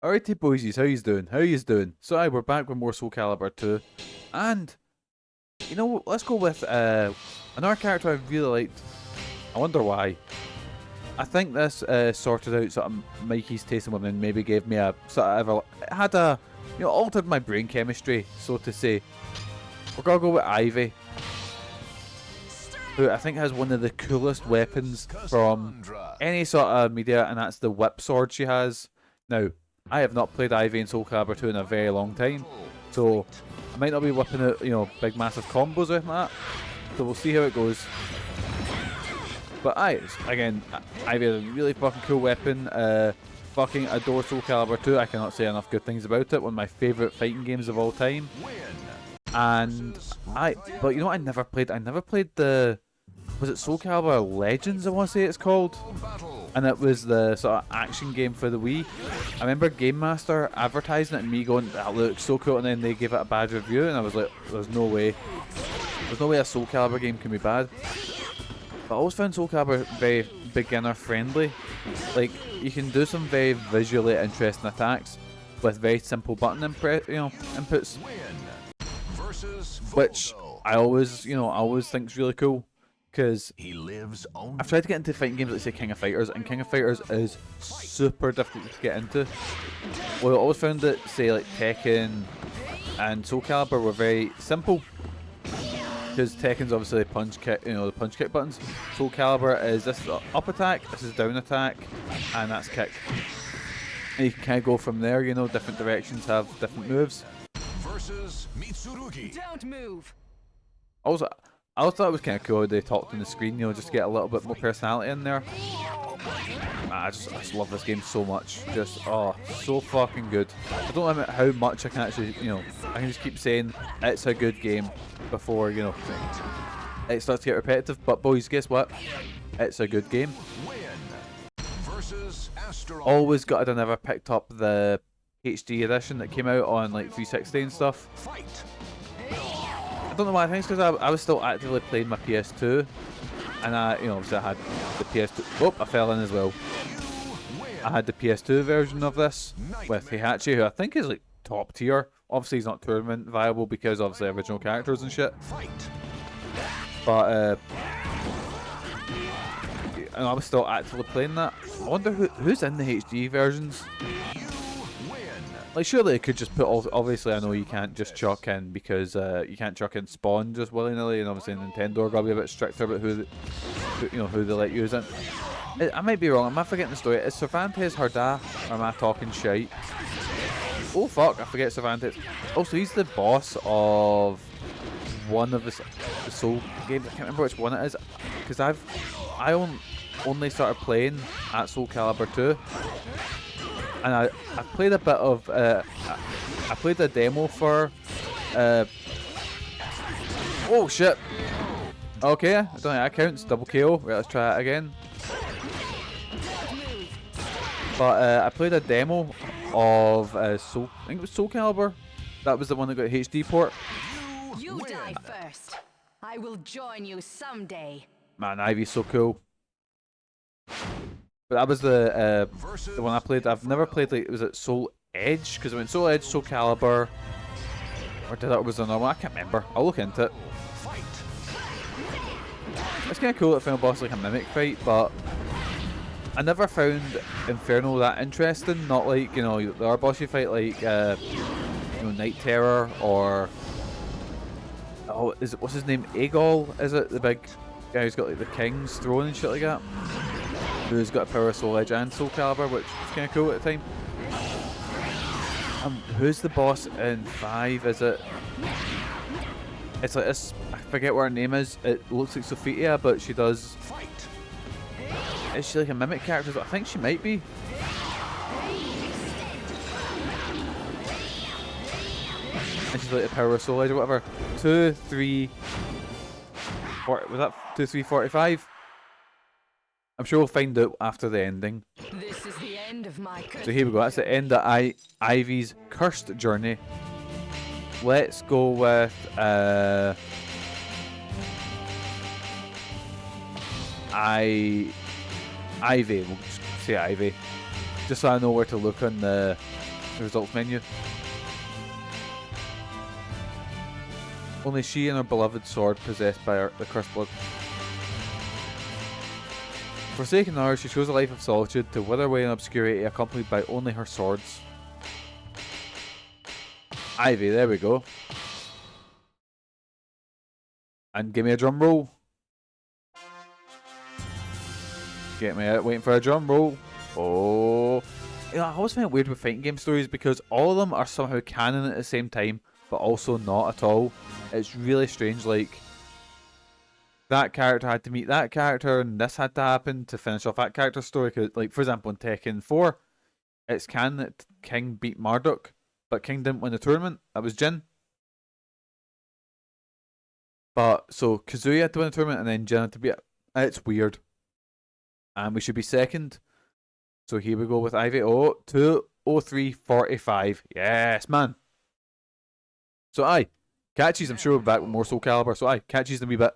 Alrighty, boysies, how yous doing? How yous doing? So, we're back with more Soul Calibur 2, and you know what? Let's go with another character I really liked. I wonder why. I think this sorted out sort of Mikey's taste in women, maybe gave me a sort of it had a altered my brain chemistry, so to say. We're gonna go with Ivy, who I think has one of the coolest weapons from any sort of media, and that's the whip sword she has. Now, I have not played Ivy in Soul Calibur 2 in a very long time, so I might not be whipping out, big massive combos or anything like that. So we'll see how it goes. But again, Ivy is a really fucking cool weapon. Fucking adore Soul Calibur 2. I cannot say enough good things about it. One of my favourite fighting games of all time. And but you know what? I never played the, was it Soul Calibur Legends? I want to say it's called. And it was the sort of action game for the Wii. I remember Game Master advertising it and me going, that looks so cool, and then they gave it a bad review, and I was like, there's no way a Soul Calibur game can be bad. But I always found Soul Calibur very beginner friendly. Like, you can do some very visually interesting attacks with very simple button inputs, which I always think's really cool. Because I've tried to get into fighting games like, say, King of Fighters, and King of Fighters is super difficult to get into. Well, I always found that, say, like Tekken and Soul Calibur were very simple. Because Tekken's obviously punch kick, the punch kick buttons. Soul Calibur is this is up attack, this is down attack, and that's kick. And you can kind of go from there, different directions have different moves. Don't move. I also thought it was kind of cool how they talked on the screen, just to get a little bit more personality in there. I just love this game so much. So fucking good. I don't limit how much I can actually, I can just keep saying it's a good game before, it starts to get repetitive. But boys, guess what? It's a good game. Always gutted I never picked up the HD edition that came out on like 360 and stuff. I don't know why. I think it's because I was still actively playing my PS2, and obviously I had the PS2. Oh, I fell in as well. I had the PS2 version of this with Heihachi, who I think is like top tier. Obviously, he's not tournament viable because obviously original characters and shit. But and I was still actively playing that. I wonder who's in the HD versions. Like, surely they could just put obviously I know you can't just chuck in, because you can't chuck in Spawn just willy-nilly, and obviously Nintendo are gonna be a bit stricter about who they let use it. I might be wrong, am I forgetting the story? Is Cervantes Herda, or am I talking shite? Oh fuck, I forget Cervantes. Also, he's the boss of one of the Soul games. I can't remember which one it is, because I only started playing at Soul Calibur 2. And I played a bit of I played a demo for oh shit. Okay, I don't think that counts. Double KO. Right, let's try that again. But I played a demo of I think it was Soul Calibur. That was the one that got a HD port. You die first. I will join you someday. Man, Ivy's so cool. But that was the one I played. I've never played, like, was it Soul Edge? Because I went Soul Edge, Soul Calibur, or did that was another one? I can't remember. I'll look into it. It's kind of cool that final boss is like a mimic fight, but I never found Inferno that interesting. Not like the other boss you fight, like Night Terror, or what's his name? Aegol? Is it the big guy who's got like the King's throne and shit like that? Who's got a power of Soul Edge and Soul Calibur, which is kind of cool at the time. Who's the boss in 5? Is it? It's like this. I forget what her name is. It looks like Sophia, but she does. Is she like a mimic character? I think she might be. And she's like the power of Soul Edge or whatever. 2, 3. 4, was that 2, 3, 45? I'm sure we'll find out after the ending. This is the end of my so here we go. That's the end of Ivy's cursed journey. Let's go with Ivy. We'll just say Ivy. Just so I know where to look on the results menu. Only she and her beloved sword possessed by the cursed blood. Forsaken her, she chose a life of solitude to wither away in obscurity, accompanied by only her swords. Ivy, there we go. And give me a drum roll. Get me out waiting for a drum roll. Oh. You know, I always find it weird with fighting game stories because all of them are somehow canon at the same time, but also not at all. It's really strange, like, that character had to meet that character and this had to happen to finish off that character's story. Cause, like, for example, in Tekken 4, it's canon that King beat Marduk, but King didn't win the tournament. That was Jin. But, so, Kazuya had to win the tournament and then Jin had to beat it. It's weird. And we should be second. So here we go with Ivy. Oh, 2:03:45. Yes, man. So aye, catches. I'm sure we're back with more Soul Calibur. So aye, catches in a wee bit.